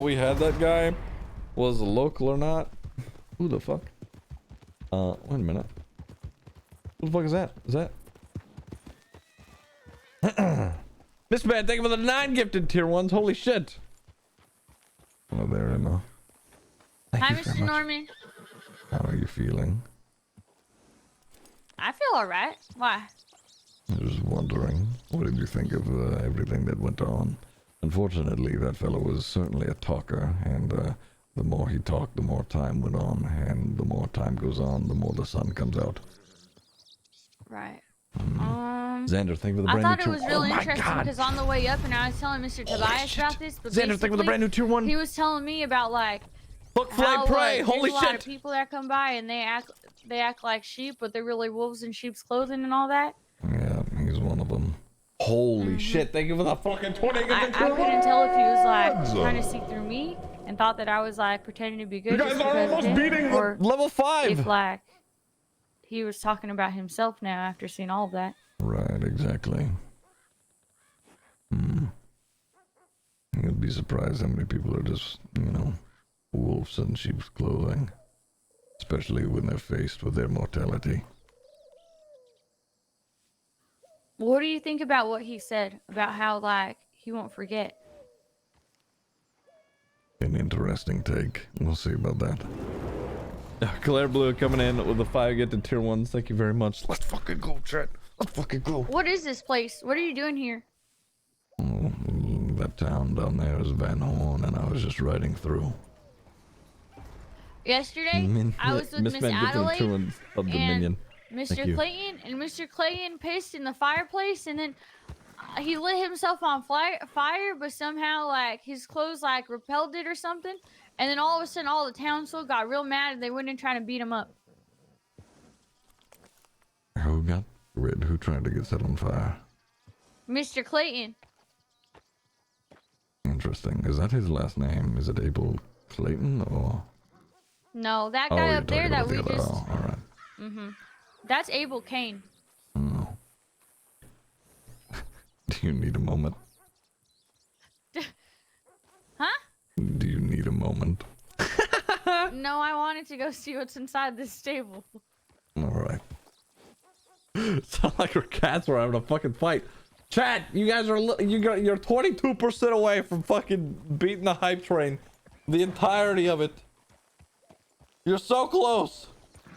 We had that guy was local or not. Who the fuck? Wait a minute. Who the fuck is that? Is that Miss Man, thank you for the 9 gifted tier 1s. Holy shit. Oh, there, Emma. Hi, Mr. Norman. How are you feeling? I feel alright. Why? I was wondering, what did you think of everything that went on? Unfortunately, that fellow was certainly a talker, and the more he talked, the more time went on, and the more time goes on, the more the sun comes out. Right. Xander, thank you for the brand new tier 1. I thought it was really interesting because on the way up, and I was telling Mr. Tobias about this, but Xander, thank you for the brand new tier 1. He was telling me about like Hook, fly, prey. Holy there's a lot of shit. people that come by and they act like sheep, but they're really wolves in sheep's clothing and all that. Yeah, he's one of them. Holy shit, thank you for the fucking 20. I couldn't tell if he was like trying to see through me and thought that I was like pretending to be good. You guys are almost beating level 5. If like he was talking about himself now after seeing all of that. Right, exactly. You'd be surprised how many people are just, you know, wolves in sheep's clothing. Especially when they're faced with their mortality. What do you think about what he said about how like he won't forget? An interesting take. We'll see about that. Claire Blue coming in with the 5 get to tier 1s. Thank you very much. Let's fucking go, chat. Let's fucking go. What is this place? What are you doing here? Oh, that town down there is Van Horn, and I was just riding through. Yesterday, I was with Miss Adelaide and Mr. Clayton, and Mr. Clayton pissed in the fireplace, and then he lit himself on fire, but somehow like his clothes like repelled it or something, and then all of a sudden all the townsfolk got real mad and they went in trying to beat him up. Who tried to get set on fire? Mr. Clayton. Interesting. Is that his last name? Is it Abel Clayton or? No, that guy up there that we just. Oh, all right. That's Abel Kane. Oh. Do you need a moment? Huh? Do you need a moment? No, I wanted to go see what's inside this stable. All right. Sound like our cats were having a fucking fight. Chat, you guys are you're 22% away from fucking beating the hype train. The entirety of it. You're so close.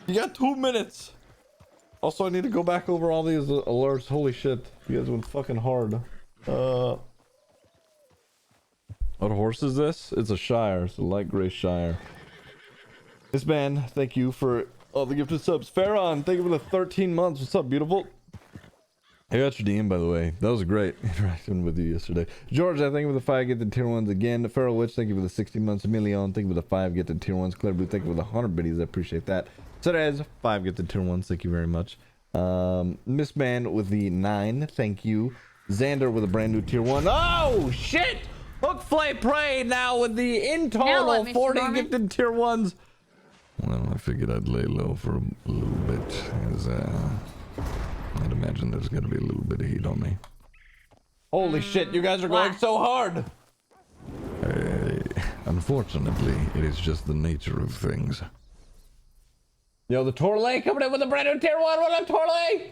You got 2 minutes. Also, I need to go back over all these alerts. Holy shit. You guys went fucking hard. What horse is this? It's a Shire. It's a light gray Shire. This man, thank you for all the gifted subs. Farron, thank you for the 13 months. What's up, beautiful? I got your DM, by the way. That was great interacting with you yesterday. George, I thank you for the 5 gifted tier 1s again. Feral Witch, thank you for the 60 months. Emilion, thank you for the 5 gifted tier 1s. Claire Blue, thank you for the 100 biddies. I appreciate that. Cerez, 5 gifted tier 1s. Thank you very much. Miss Man with the 9. Thank you. Xander with a brand new tier 1. Oh, shit! Hook, flay, prey now with the in total 40 gifted tier 1s. Well, I figured I'd lay low for a little bit, as I'd imagine there's gonna be a little bit of heat on me. Holy shit, you guys are going so hard! Unfortunately, it is just the nature of things. Yo, the Torlay coming in with a brand new tier 1. What up, Torlay?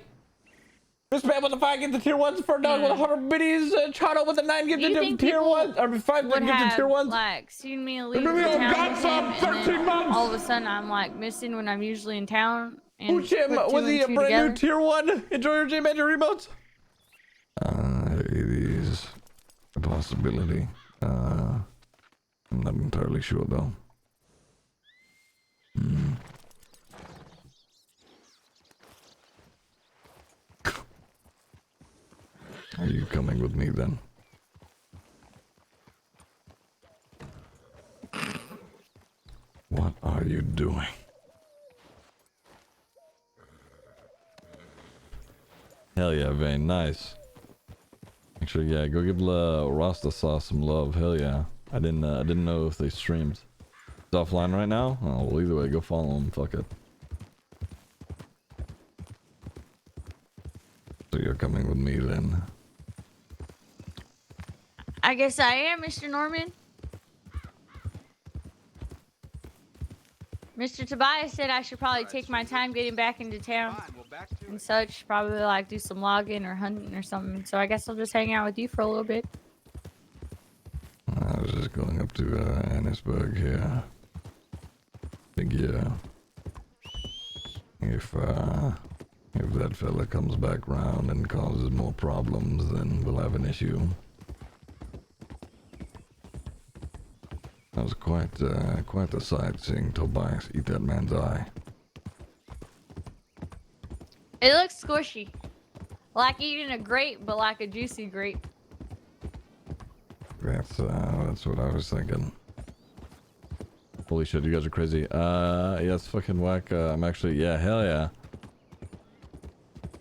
This man with the 5 gifted tier 1s. For dog with 100 biddies. Chano with the 9 gifted tier 1s. Or 5 gifted tier 1s. Like, seen me leave the town with him, and then all of a sudden I'm like missing when I'm usually in town. And Uchim with the brand new tier 1. Enjoy your J Magic remotes. It is a possibility. I'm not entirely sure though. Are you coming with me then? What are you doing? Hell yeah, Vane, nice. Actually, yeah, go give Rasta Sauce some love. Hell yeah. I didn't know if they streamed. It's offline right now? Oh, well, either way, go follow him. Fuck it. So you're coming with me then? I guess I am, Mr. Norman. Mr. Tobias said I should probably take my time getting back into town and such. Probably like do some logging or hunting or something. So I guess I'll just hang out with you for a little bit. I was just going up to Annisburg here. Figure if that fella comes back round and causes more problems, then we'll have an issue. That was quite the sight seeing Tobias eat that man's eye. It looks squishy. Like eating a grape, but like a juicy grape. That's what I was thinking. Holy shit, you guys are crazy. Yeah, it's fucking whack. I'm actually, yeah, hell yeah.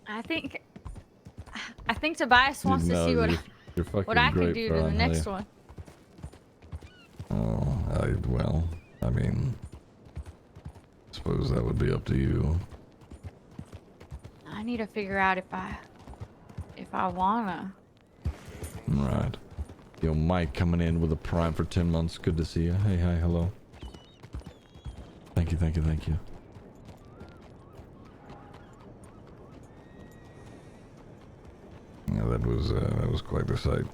I think Tobias wants to see what I can do to the next one. Oh, well, I mean, suppose that would be up to you. I need to figure out if I wanna. Right. Yo, Mike coming in with a prime for 10 months. Good to see you. Hey, hi, hello. Thank you, thank you, thank you. Yeah, that was quite the sight.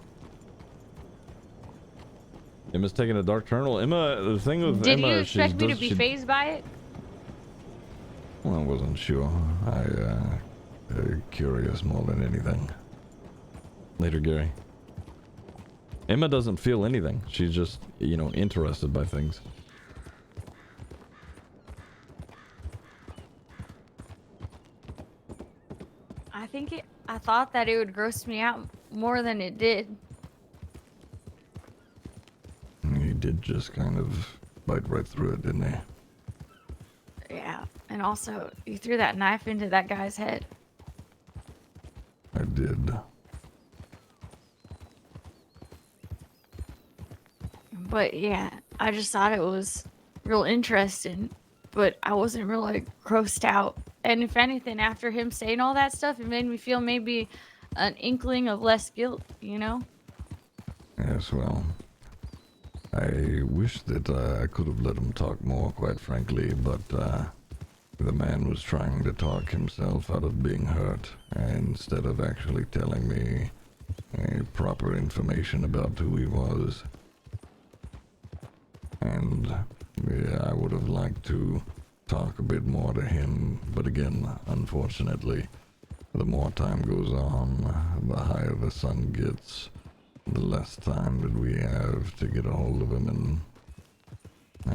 Emma's taking a dark turn. Well, Emma, the thing with Did Emma, you expect me to be fazed by it? Well, I wasn't sure. Curious more than anything. Later, Gary. Emma doesn't feel anything. She's just, you know, interested by things. I thought that it would gross me out more than it did. He did just kind of bite right through it, didn't he? Yeah, and also, you threw that knife into that guy's head. I did. But yeah, I just thought it was real interesting, but I wasn't really grossed out. And if anything, after him saying all that stuff, it made me feel maybe an inkling of less guilt, you know? Yes, well, I wish that I could have let him talk more, quite frankly, but the man was trying to talk himself out of being hurt, instead of actually telling me proper information about who he was. And yeah, I would have liked to talk a bit more to him, but again, unfortunately, the more time goes on, the higher the sun gets, the less time that we have to get a hold of him. And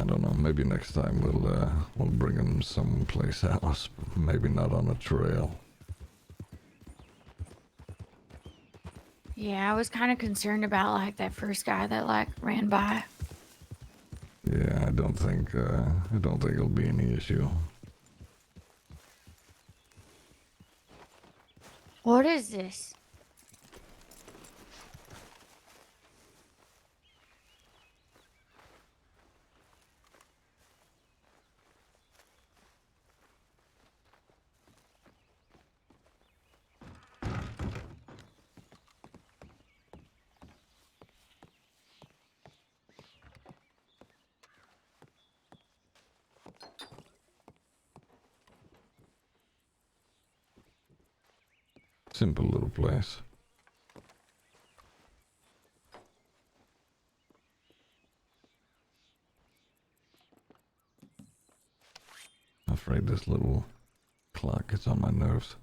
I don't know, maybe next time we'll bring him someplace else, maybe not on a trail. Yeah, I was kind of concerned about like that first guy that like ran by. Yeah, I don't think it'll be any issue. What is this? Simple little place. I'm afraid this little clock gets on my nerves.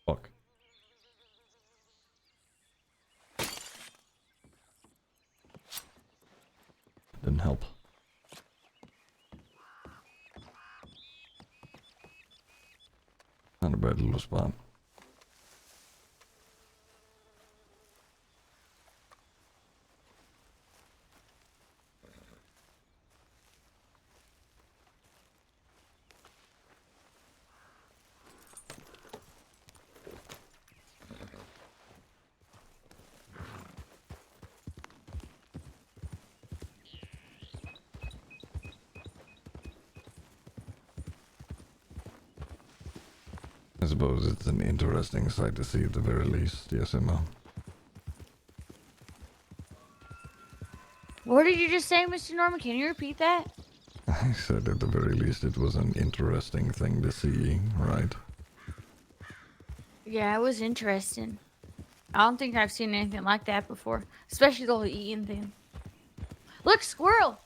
Fuck. Didn't help. Not a bad little spot. I suppose it's an interesting sight to see at the very least, yes, Emma. What did you just say, Mr. Norman? Can you repeat that? I said at the very least it was an interesting thing to see, right? Yeah, it was interesting. I don't think I've seen anything like that before, especially the whole eating thing. Look, squirrel!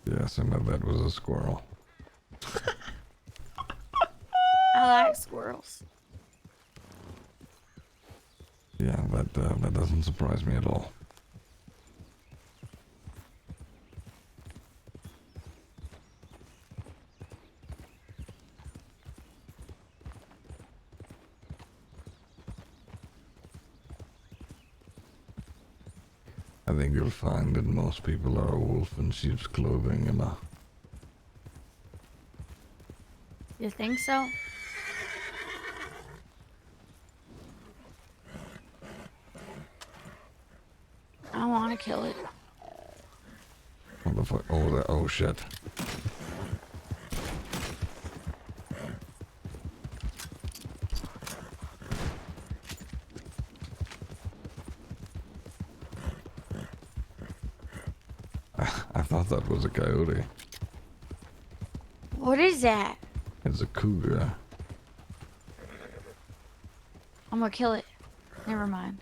Yes, Emma, that was a squirrel. I like squirrels. Yeah, that doesn't surprise me at all. I think you'll find that most people are a wolf in sheep's clothing, Emma. You think so? I want to kill it. What the fuck? Oh shit. I thought that was a coyote. What is that? It's a cougar. I'm gonna kill it. Never mind.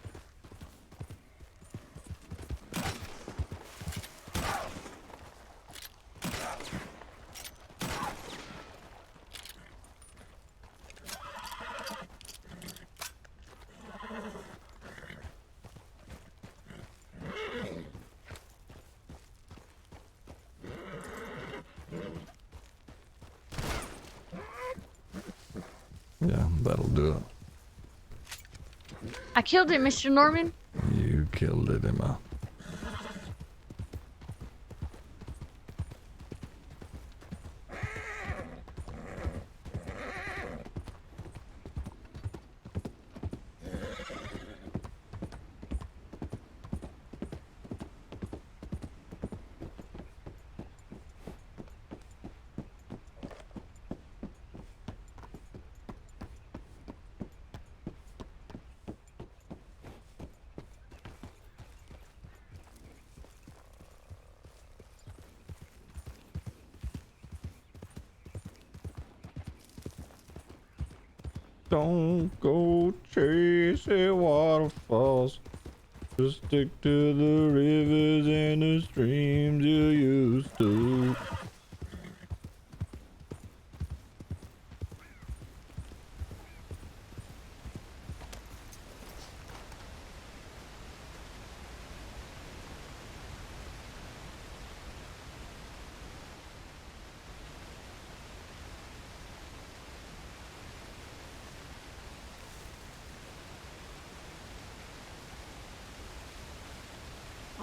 Yeah, that'll do it. I killed it, Mr. Norman. You killed it, Emma. Don't go chasing waterfalls. Just stick to the rivers and the streams you used to.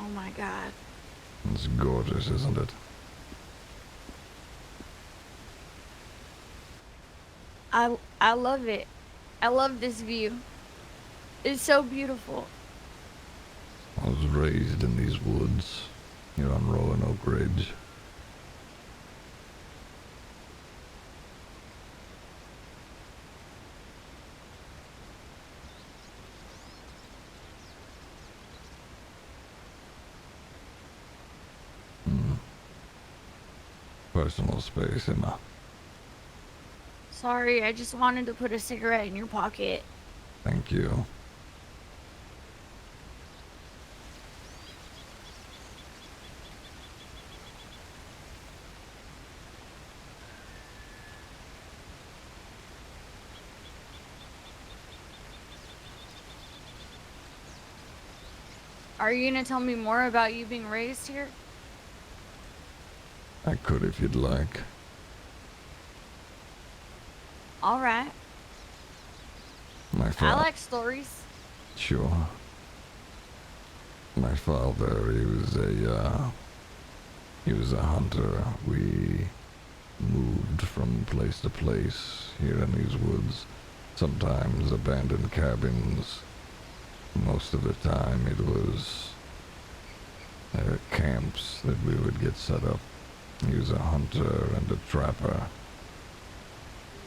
Oh my god. It's gorgeous, isn't it? I love it. I love this view. It's so beautiful. I was raised in these woods here on Roanoke Ridge. Personal space, Emma. Sorry, I just wanted to put a cigarette in your pocket. Thank you. Are you gonna tell me more about you being raised here? I could if you'd like. All right. I like stories. Sure. My father, he was a hunter. We moved from place to place here in these woods. Sometimes abandoned cabins. Most of the time it was camps that we would get set up. He was a hunter and a trapper.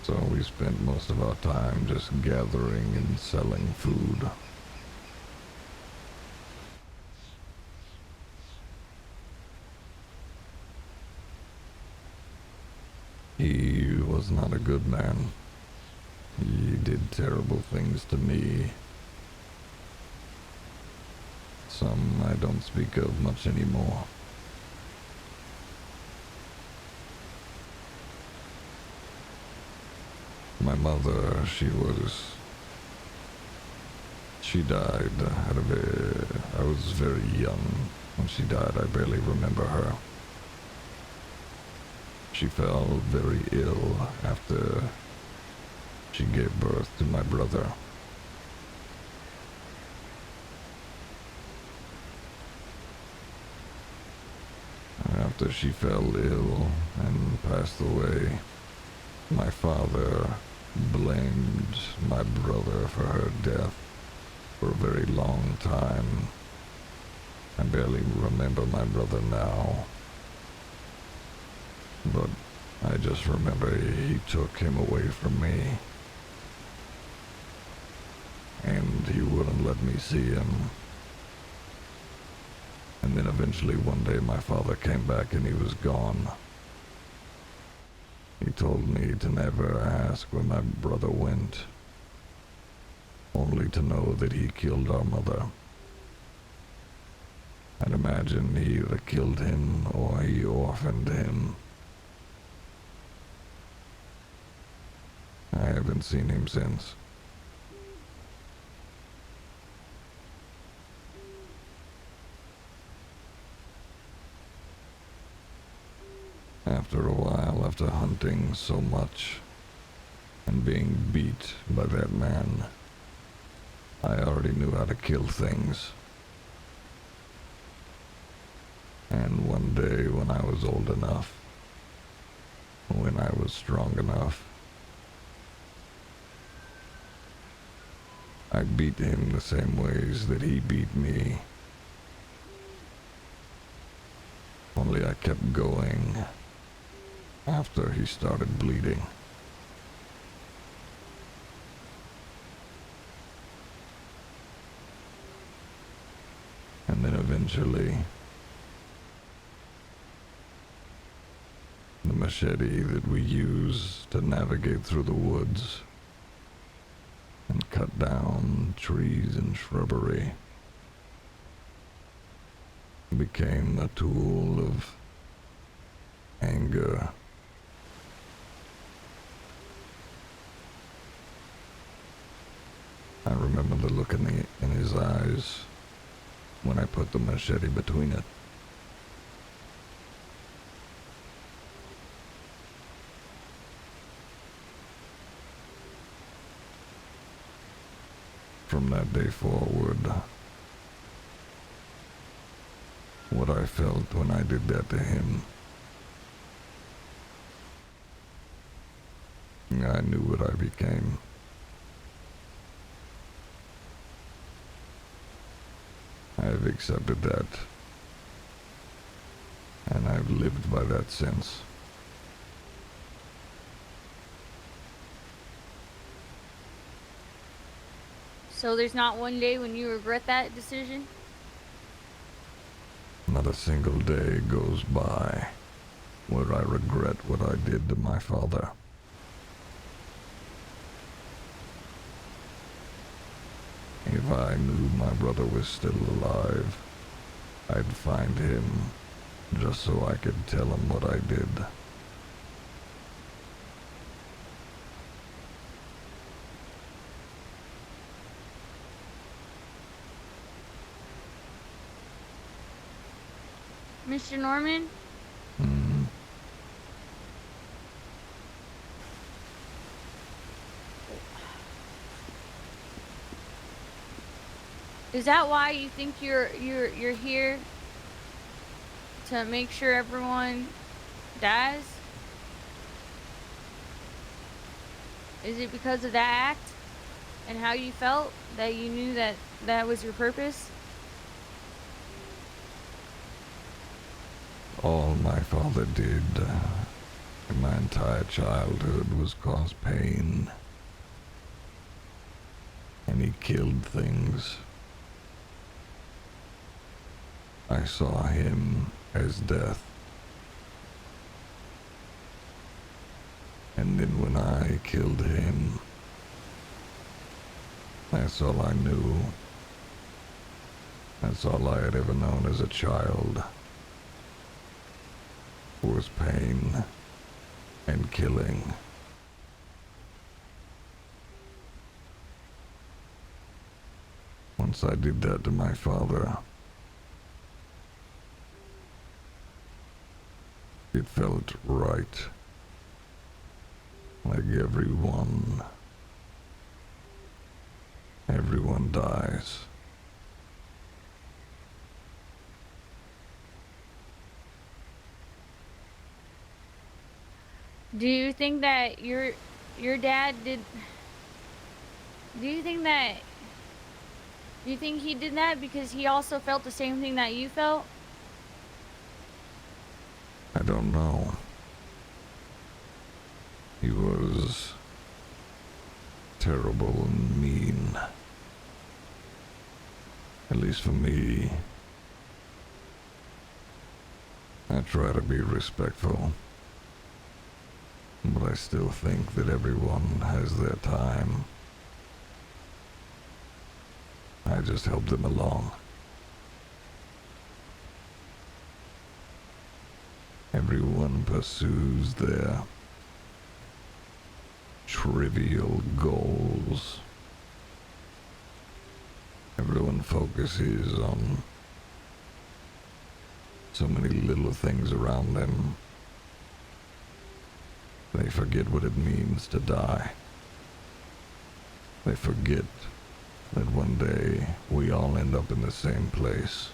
So we spent most of our time just gathering and selling food. He was not a good man. He did terrible things to me. Some I don't speak of much anymore. My mother, she died I was very young when she died. I barely remember her. She fell very ill after she gave birth to my brother. After she fell ill and passed away, my father blamed my brother for her death for a very long time. I barely remember my brother now, but I just remember he took him away from me, and he wouldn't let me see him. And then eventually one day my father came back and he was gone. He told me to never ask where my brother went, only to know that he killed our mother. I'd imagine he either killed him or he orphaned him. I haven't seen him since. After a while, after hunting so much and being beat by that man, I already knew how to kill things. And one day when I was old enough, when I was strong enough, I beat him the same ways that he beat me. Only I kept going after he started bleeding. And then eventually, the machete that we use to navigate through the woods and cut down trees and shrubbery became a tool of anger. I remember the look in his eyes when I put the machete between it. From that day forward, what I felt when I did that to him, I knew what I became. I've accepted that, and I've lived by that since. So there's not one day when you regret that decision? Not a single day goes by where I regret what I did to my father. If I knew my brother was still alive, I'd find him just so I could tell him what I did. Mr. Norman? Is that why you think you're here to make sure everyone dies? Is it because of that act and how you felt that you knew that that was your purpose? All my father did, in my My entire childhood was caused pain. And he killed things. I saw him as death. And then when I killed him, that's all I knew. That's all I had ever known as a child. Was pain and killing. Once I did that to my father, it felt right. Like everyone dies. Do you think that your dad did? Do you think he did that because he also felt the same thing that you felt? I don't know. He was terrible and mean. At least for me. I try to be respectful. But I still think that everyone has their time. I just help them along. Everyone pursues their trivial goals. Everyone focuses on so many little things around them. They forget what it means to die. They forget that one day we all end up in the same place.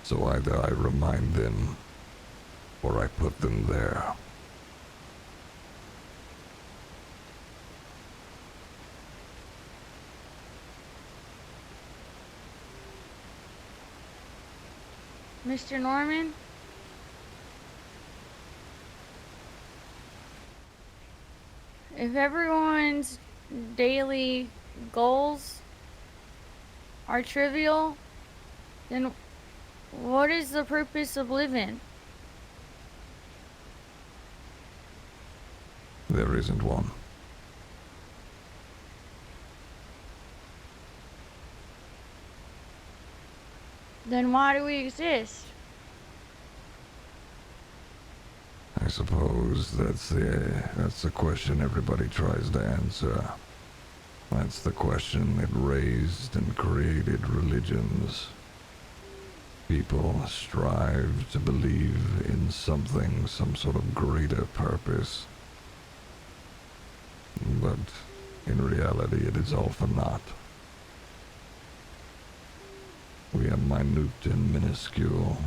So either I remind them, or I put them there. Mr. Norman? If everyone's daily goals are trivial, then what is the purpose of living? There isn't one. Then why do we exist? I suppose that's the question everybody tries to answer. That's the question that raised and created religions. People strive to believe in something, some sort of greater purpose. But in reality, it is all for naught. We are minute and minuscule,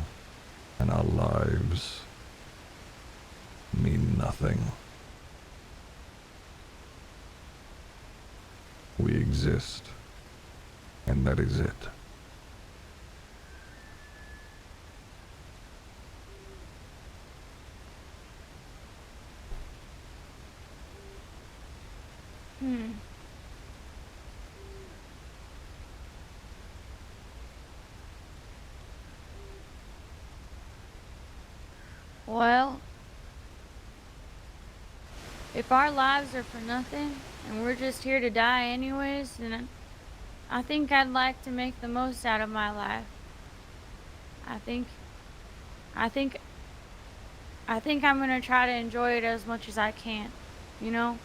and our lives mean nothing. We exist, and that is it. Well, if our lives are for nothing and we're just here to die anyways, then I think I'd like to make the most out of my life. I think I'm gonna try to enjoy it as much as I can, you know?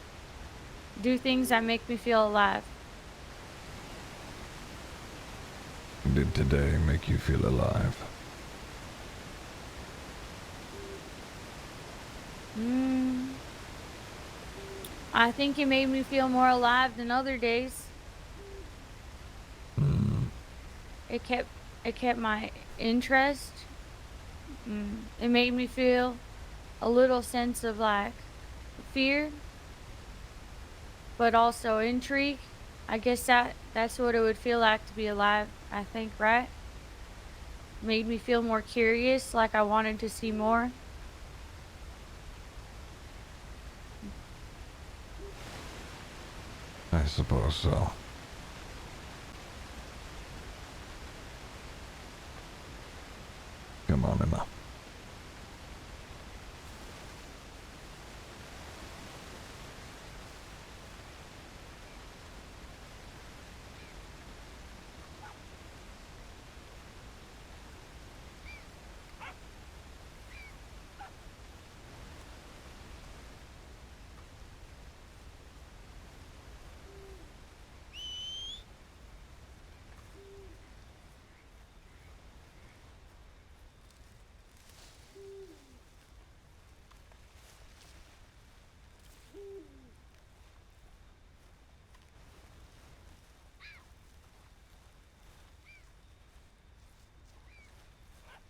Do things that make me feel alive. Did today make you feel alive? I think it made me feel more alive than other days. It kept my interest. It made me feel a little sense of like fear, but also intrigue. I guess that's what it would feel like to be alive, I think, right? Made me feel more curious, like I wanted to see more. I suppose so. Come on, Emma.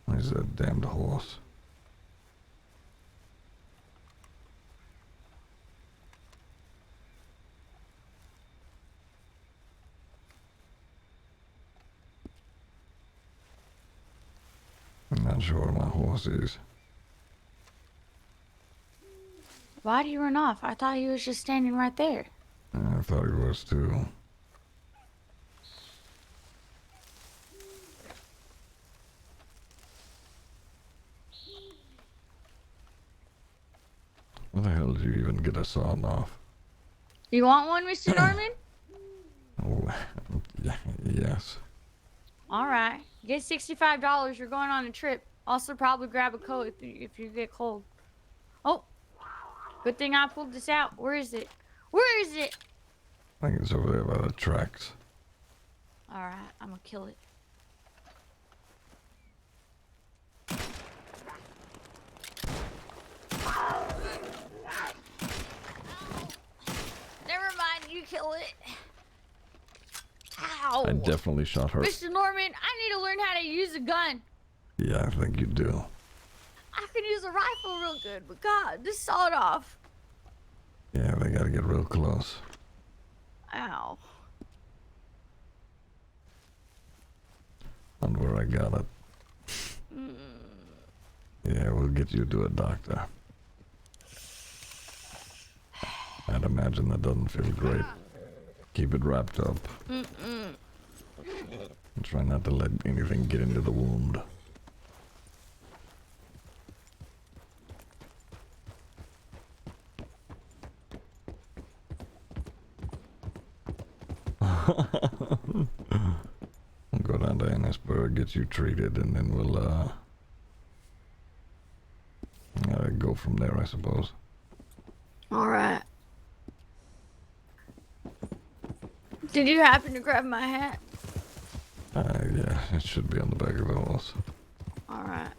Where's that damned horse? I'm not sure where my horse is. Why'd he run off? I thought he was just standing right there. I thought he was too. Where the hell did you even get a sawn off? You want one, Mr. Norman? Oh, yes. All right. Get $65. You're going on a trip. Also, probably grab a coat if you get cold. Oh, good thing I pulled this out. Where is it? Where is it? I think it's over there by the tracks. All right, I'm gonna kill it. Never mind, you kill it. Ow. I definitely shot her. Mr. Norman, I need to learn how to use a gun. Yeah, I think you do. I can use a rifle real good, but God, this sawed off. Yeah, they gotta get real close. Ow. On where I got it. Yeah, we'll get you to a doctor. I'd imagine that doesn't feel great. Keep it wrapped up. And try not to let anything get into the wound. We'll go down to Ennisburg, get you treated, and then we'll go from there, I suppose. All right. Did you happen to grab my hat? Yeah, it should be on the back of the horse. All right.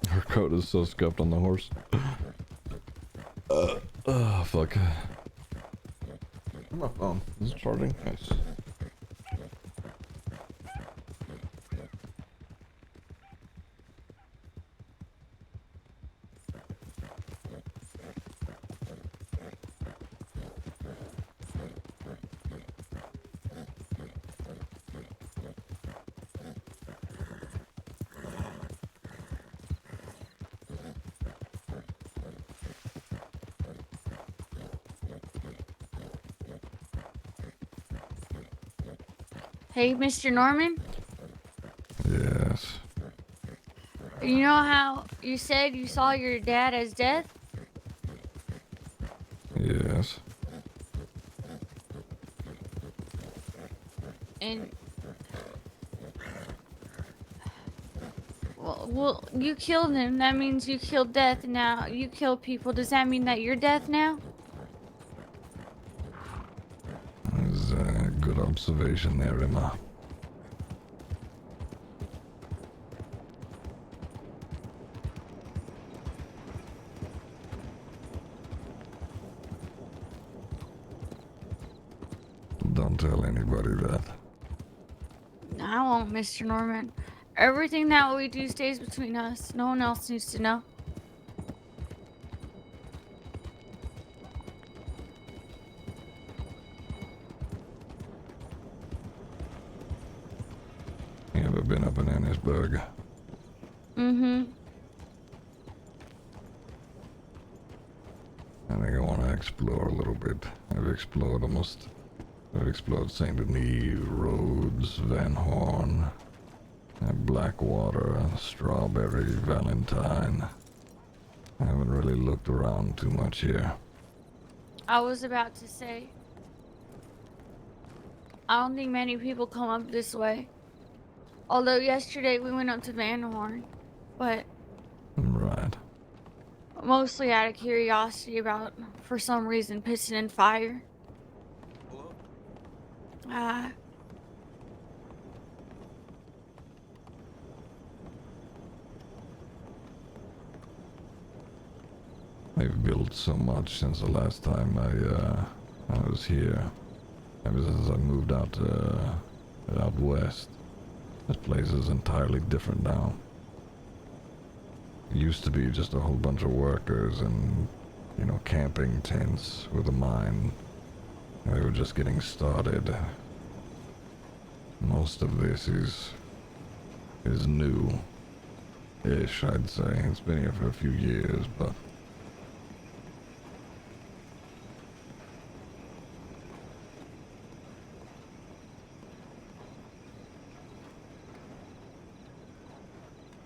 Her coat is so scuffed on the horse. Oh, fuck. My phone. Is it charging? Nice. Hey, Mr. Norman? Yes. You know how you said you saw your dad as death? Yes. And... Well, you killed him. That means you killed death. Now you kill people. Does that mean that you're death now? That's a good observation there, Emma. Don't tell anybody that. I won't, Mr. Norman. Everything that we do stays between us. No one else needs to know. You ever been up in Ennisburg? Mm-hmm. I think I want to explore a little bit. I've explored St. Denis, Rhodes, Van Horn, Blackwater, Strawberry, Valentine. I haven't really looked around too much here. I was about to say, I don't think many people come up this way. Although yesterday we went up to Van Horn, but Right. mostly out of curiosity about, for some reason, pissing in fire. They've built so much since the last time I was here. Ever since I moved out west. This place is entirely different now. It used to be just a whole bunch of workers and, you know, camping tents with a mine. They were just getting started. Most of this is new-ish, I'd say. It's been here for a few years, but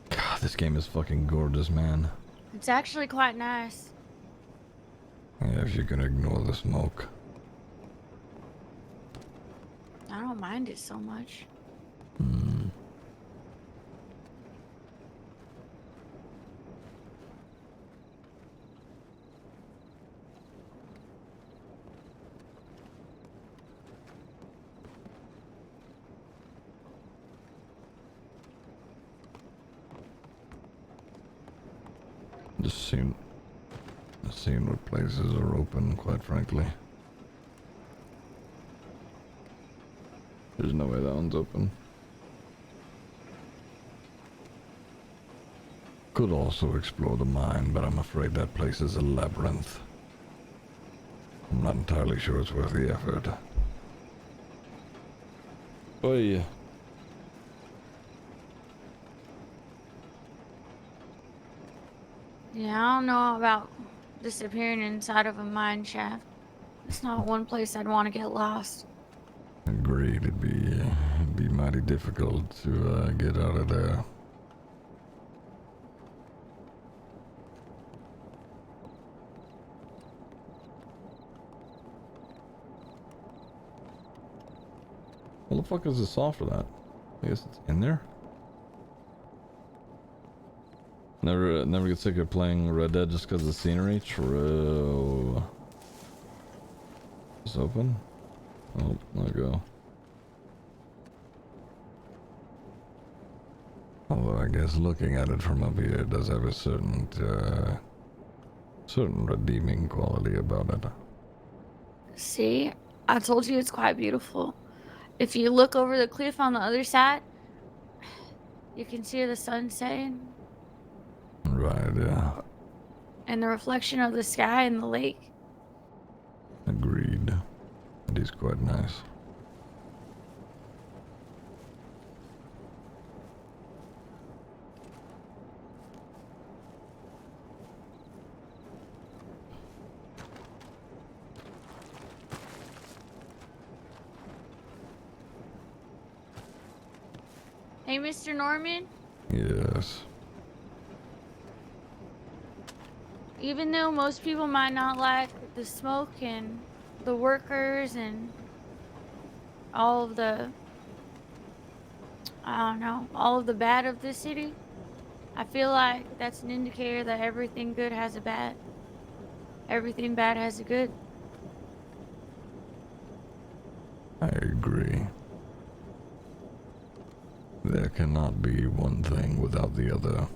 God, this game is fucking gorgeous, man. It's actually quite nice. yeah, if you can ignore the smoke. I don't mind it so much. Just seeing what places are open, quite frankly. There's no way that one's open. Could also explore the mine, but I'm afraid that place is a labyrinth. I'm not entirely sure it's worth the effort. Oh yeah. Yeah, I don't know about disappearing inside of a mine shaft. It's not one place I'd want to get lost. Agreed, it'd be mighty difficult to get out of there. What the fuck is the saw for that? I guess it's in there. Never get sick of playing Red Dead just because of the scenery. True. It's open. Oh, there we go. Although I guess looking at it from up here does have a certain redeeming quality about it. See? I told you it's quite beautiful. If you look over the cliff on the other side, you can see the sun setting. Right, yeah. And the reflection of the sky and the lake. Agreed. It is quite nice. Hey, Mr. Norman? Yes. Even though most people might not like the smoke and the workers and all of the, I don't know, all of the bad of this city, I feel like that's an indicator that everything good has a bad. Everything bad has a good. I agree. There cannot be one thing without the other.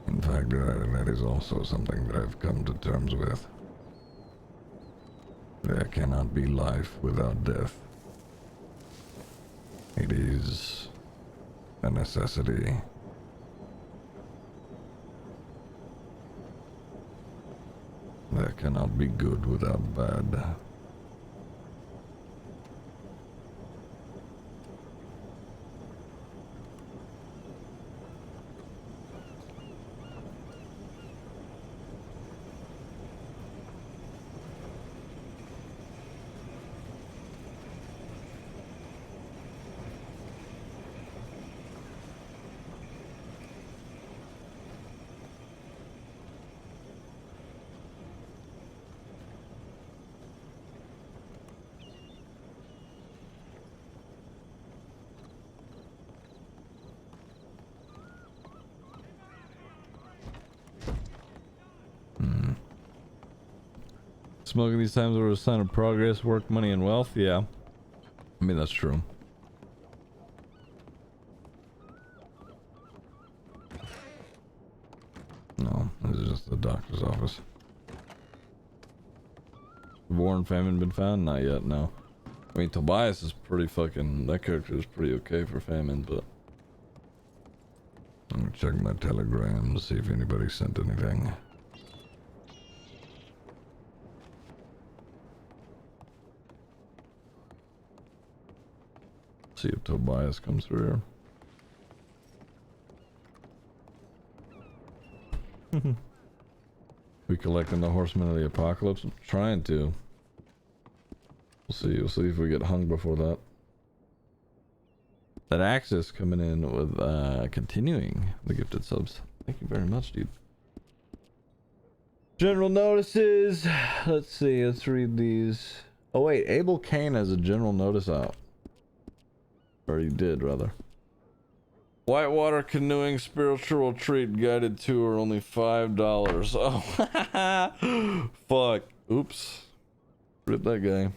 In fact, that is also something that I've come to terms with. There cannot be life without death. It is a necessity. There cannot be good without bad. Smoking these times were a sign of progress, work, money, and wealth. Yeah. I mean, that's true. No, this is just the doctor's office. War and famine been found? Not yet, no. I mean, Tobias is pretty fucking... That character is pretty okay for famine, but... I'm gonna check my telegram to see if anybody sent anything. See if Tobias comes through here. We collecting the Horsemen of the Apocalypse? I'm trying to. We'll see. We'll see if we get hung before that. That Axis coming in with continuing the gifted subs. Thank you very much, dude. General notices. Let's see. Let's read these. Oh wait, Abel Kane has a general notice out. Or he did, rather. Whitewater canoeing spiritual retreat guided tour, only $5. Oh, fuck. Oops. Rip that guy.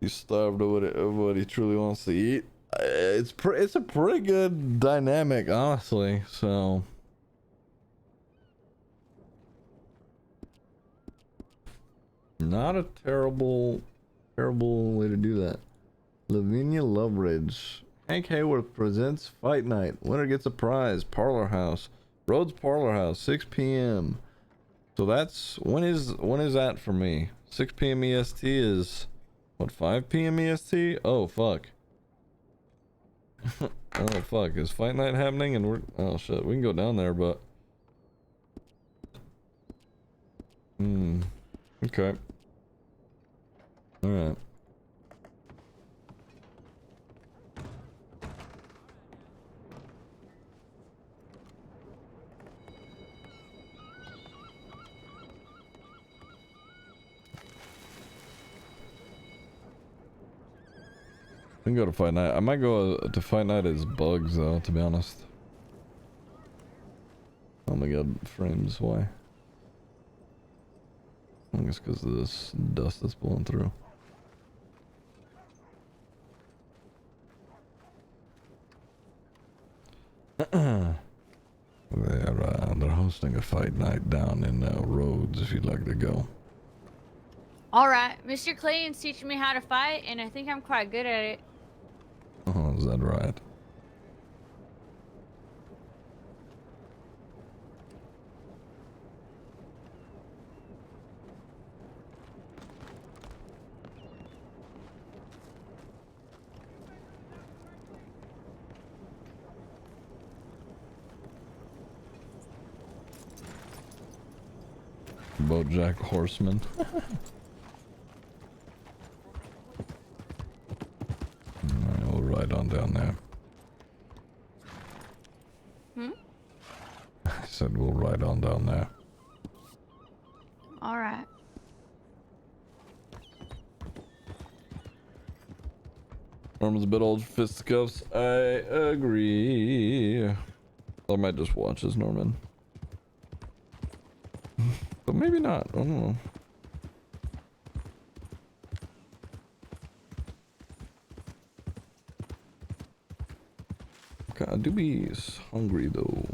He's starved of what he truly wants to eat. It's a pretty good dynamic, honestly. So, not a terrible way to do that. Lavinia Loveridge. Hank Hayworth presents Fight Night. Winner gets a prize. Parlor House. Rhodes Parlor House, 6 p.m. So that's... When is that for me? 6 p.m. EST is... What, 5 p.m. EST? Oh, fuck. Oh, fuck. Is Fight Night happening? And we're... Oh, shit. We can go down there, but... Okay. Alright. We can go to Fight Night. I might go to Fight Night as bugs, though, to be honest. Oh my god, frames, why? I guess because of this dust that's blowing through. They're hosting a Fight Night down in Rhodes if you'd like to go. Alright, Mr. Clayton's teaching me how to fight, and I think I'm quite good at it. Oh, is that right? BoJack Horseman. Alright, we'll ride on down there. I said we'll ride on down there. Alright. Norman's a bit old for fisticuffs. I agree. I might just watch as Norman. But maybe not. I don't know. God, I do be hungry though.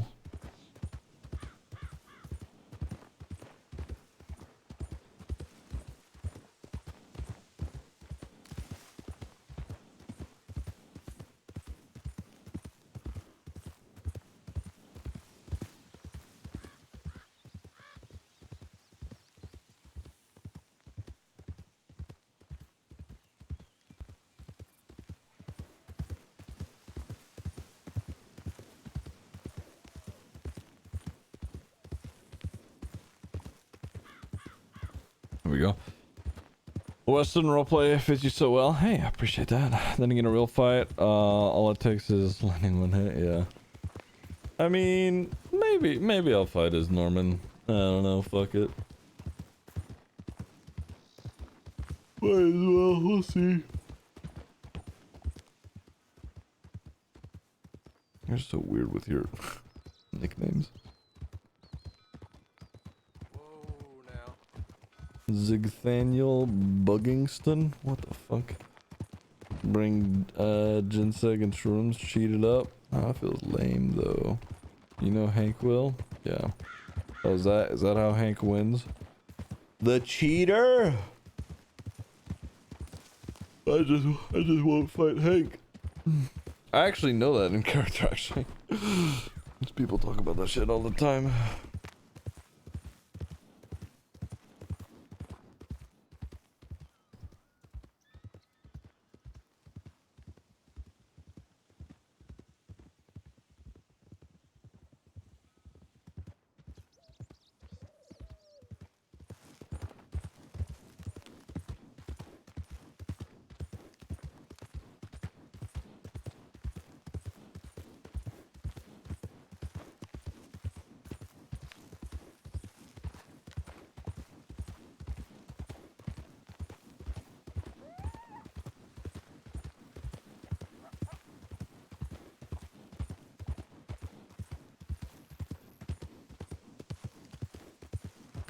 we go. Western roleplay fits you so well. Hey, I appreciate that. Then again, a real fight, all it takes is landing one hit, yeah. I mean, maybe I'll fight as Norman. I don't know, fuck it. Might as well, we'll see. You're so weird with your nicknames. Whoa, now. Zigthaniel Buggingston? What the fuck? Bring ginseng and shrooms, cheat it up. Oh, that feels lame though. You know Hank will? Yeah. Oh, is that how Hank wins? The cheater? I just won't fight Hank. I actually know that in character, actually. People talk about that shit all the time.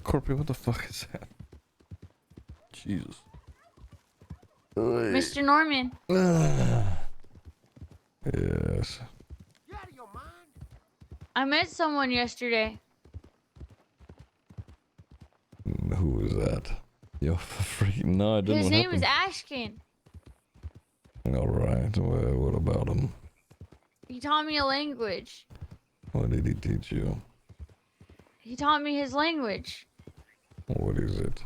Corpy, what the fuck is that? Jesus. Mr. Norman. Yes. You out of your mind? I met someone yesterday. Who was that? Yo, freaking no, I didn't. His What name is happened? Ashkin. Alright, well, what about him? He taught me a language. What did he teach you? He taught me his language. What is it?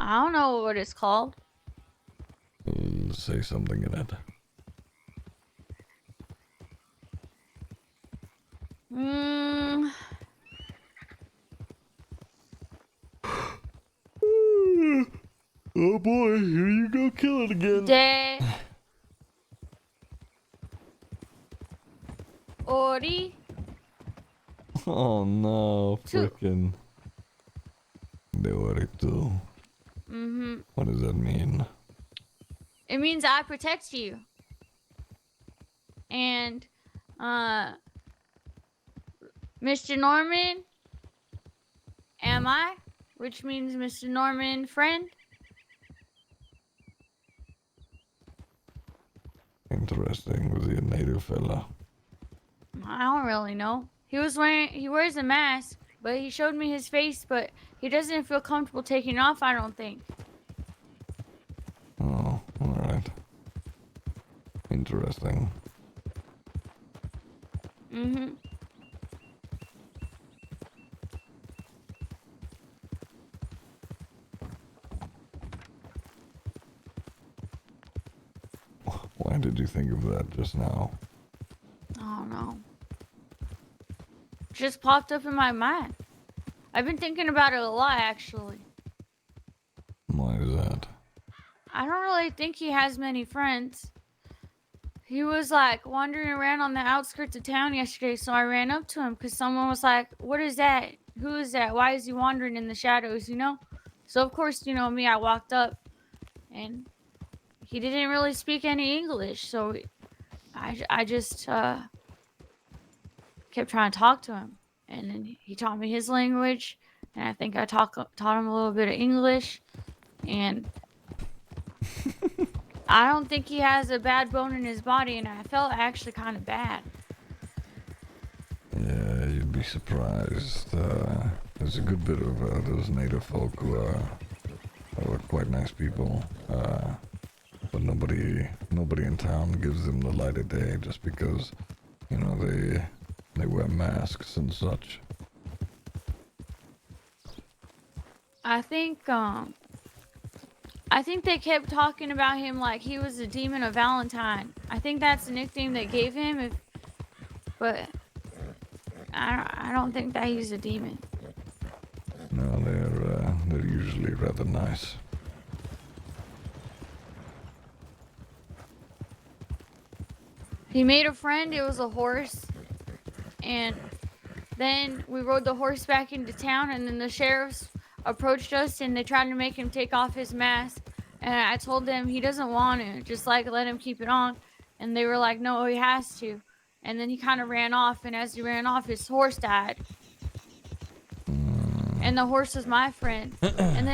I don't know what it's called. Say something in it. Oh boy, here you go, kill it again. De Ori. Oh no, Two. frickin'. De Orito. Mm-hmm. What does that mean? It means I protect you. And, Mr. Norman, am I? Which means Mr. Norman, friend. Interesting. Was he a native fella? I don't really know. He wears a mask, but he showed me his face, but he doesn't feel comfortable taking it off, I don't think. Oh, alright. Interesting. Mm-hmm. Why did you think of that just now? I don't know. Just popped up in my mind. I've been thinking about it a lot, actually. Why is that? I don't really think he has many friends. He was like wandering around on the outskirts of town yesterday, so I ran up to him because someone was like, "What is that? Who is that? Why is he wandering in the shadows?" You know? So of course, you know me, I walked up and he didn't really speak any English, so I just kept trying to talk to him, and then he taught me his language, and I think I taught him a little bit of English, and I don't think he has a bad bone in his body, and I felt actually kind of bad. Yeah, you'd be surprised. There's a good bit of those native folk who are quite nice people. But nobody in town gives them the light of day just because, you know, they wear masks and such. I think they kept talking about him like he was the demon of Valentine. I think that's the nickname they gave him. But I don't think that he's a demon. No, they're usually actually rather nice. He made a friend. It was a horse. And then we rode the horse back into town, and then the sheriffs approached us and they tried to make him take off his mask. And I told them he doesn't want to, just like let him keep it on. And they were like, no, he has to. And then he kind of ran off, and as he ran off, his horse died. And the horse was my friend. And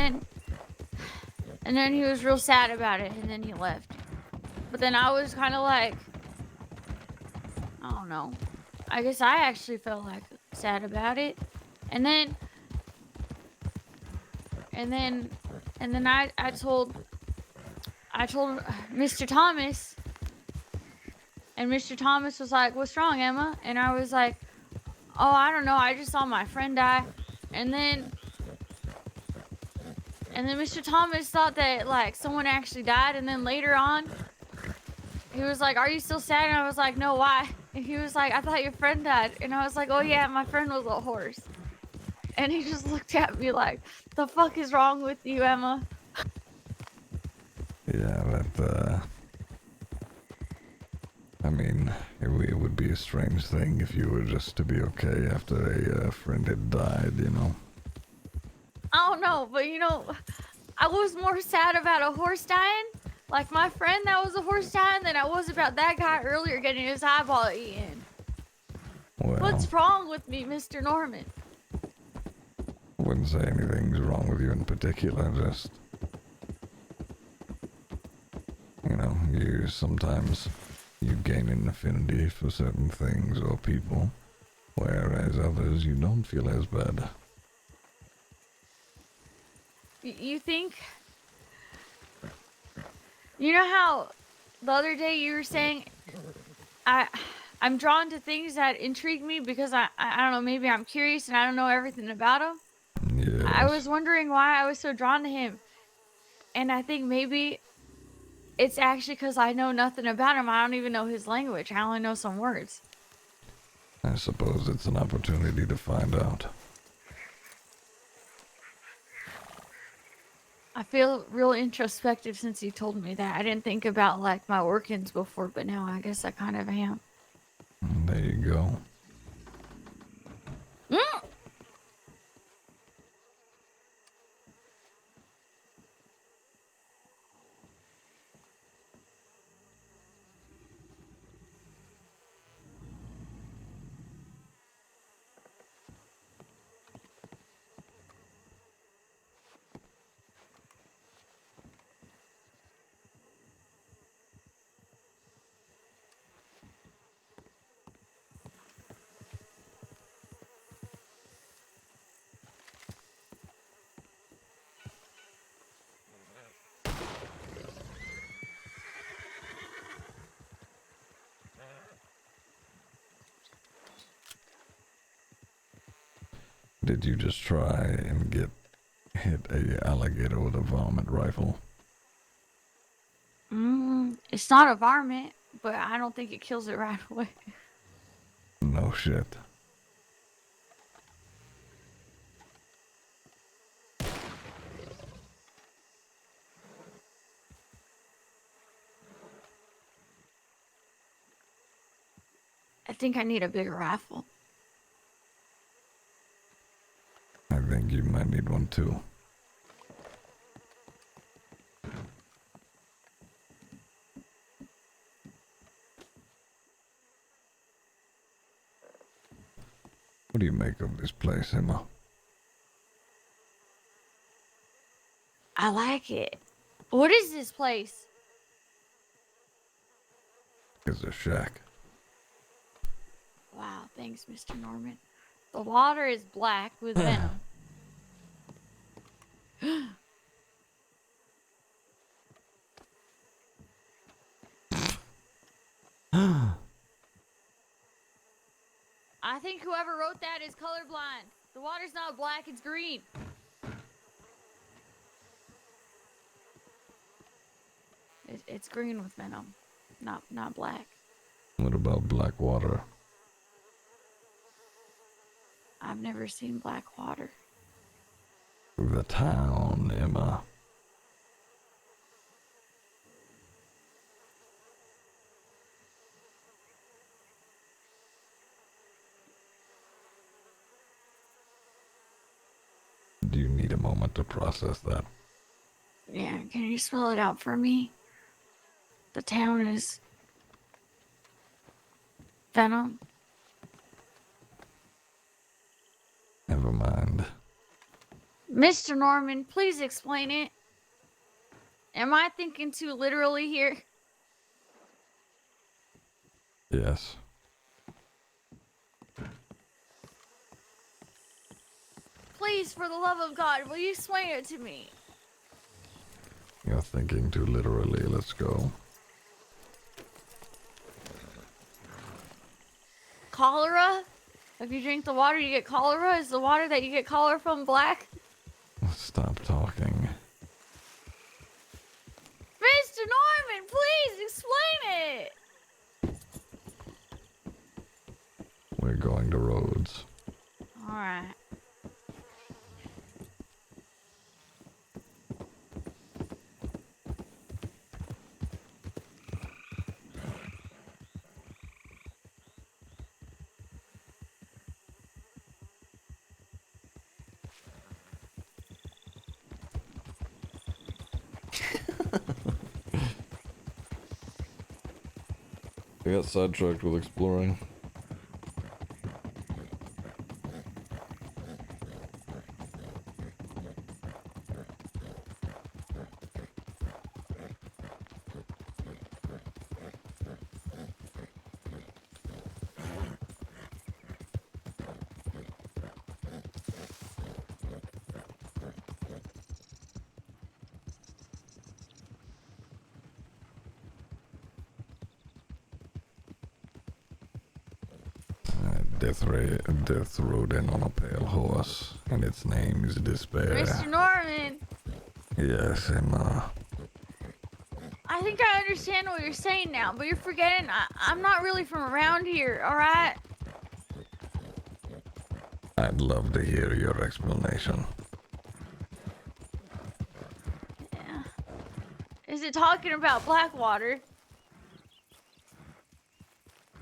then he was real sad about it, and then he left. But then I was kind of like, I don't know. I guess I actually felt like sad about it. And then I told Mr. Thomas, and Mr. Thomas was like, "What's wrong, Emma?" And I was like, "Oh, I don't know. I just saw my friend die." And then Mr. Thomas thought that like someone actually died, and then later on he was like, "Are you still sad?" And I was like, "No, why?" And he was like, "I thought your friend died." And I was like, "Oh yeah, my friend was a horse." And he just looked at me like, "The fuck is wrong with you, Emma?" Yeah, that, I mean, it would be a strange thing if you were just to be okay after a friend had died, you know? I don't know, but you know, I was more sad about a horse dying, like my friend that was a horse dying, than I was about that guy earlier getting his eyeball eaten. Well, What's wrong with me, Mr. Norman? I wouldn't say anything's wrong with you in particular, just, you know, sometimes you gain an affinity for certain things or people, whereas others you don't feel as bad. You think? You know how the other day you were saying I'm drawn to things that intrigue me because I don't know, maybe I'm curious and I don't know everything about them. Yes. I was wondering why I was so drawn to him, and I think maybe it's actually because I know nothing about him. I don't even know his language. I only know some words. I suppose it's an opportunity to find out. I feel real introspective since you told me that. I didn't think about like my workings before, but now I guess I kind of am. There you go. Mm. Did you just try and hit a alligator with a varmint rifle? It's not a varmint, but I don't think it kills it right away. No shit. I think I need a bigger rifle. I think you might need one too. What do you make of this place, Emma? I like it. What is this place? It's a shack. Wow, thanks, Mr. Norman. The water is black with venom. I think whoever wrote that is colorblind. The water's not black, it's green. It's green with venom, not black. What about black water? I've never seen black water. The town, Emma. Do you need a moment to process that? Yeah, can you spell it out for me? The town is Venom. Never mind. Mr. Norman, please explain it. Am I thinking too literally here? Yes. Please, for the love of God, will you explain it to me? You're thinking too literally. Let's go. Cholera? If you drink the water, you get cholera? Is the water that you get cholera from black? Stop talking. Mr. Norman, please explain it! We're going to Rhodes. Alright. I got sidetracked with exploring. Death rode in on a pale horse, and its name is Despair. Mr. Norman, Yes, Emma. I think I understand what you're saying now, but you're forgetting I'm not really from around here, alright? I'd love to hear your explanation. Yeah. Is it talking about Blackwater?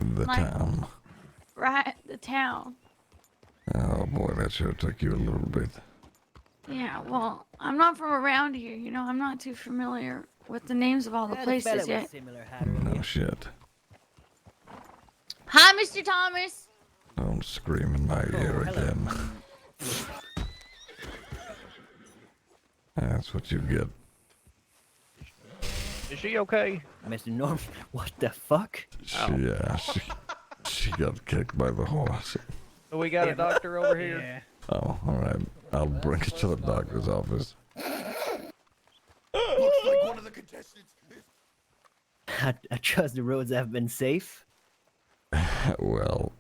The Like- town. Right, the town. Oh boy, that sure took you a little bit. Yeah, well, I'm not from around here, you know, I'm not too familiar with the names of all the places yet. No shit. Hi, Mr. Thomas! Don't scream in my ear again. That's what you get. Is she okay? Mr. Norman, what the fuck? She got kicked by the horse. So we got a doctor over here. Yeah. Oh, alright. I'll bring it to the doctor's office. Looks like one of the contestants. I trust the roads have been safe. Well,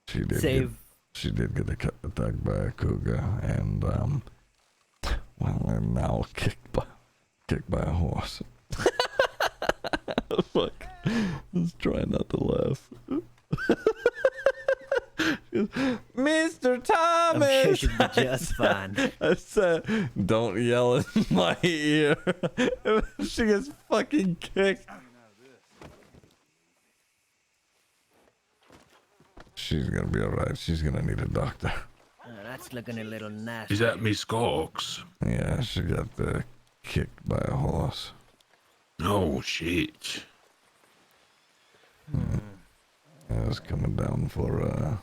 she did get attacked by a cougar, and and now kicked by a horse. Fuck. Let's try not to laugh. Mr. Thomas! I'm sure she'll be just fine. I said, don't yell in my ear. She gets fucking kicked. She's gonna be alright. She's gonna need a doctor. That's looking a little nasty. Is that Miss Cox? Yeah, she got kicked by a horse. Oh, shit. I was coming down for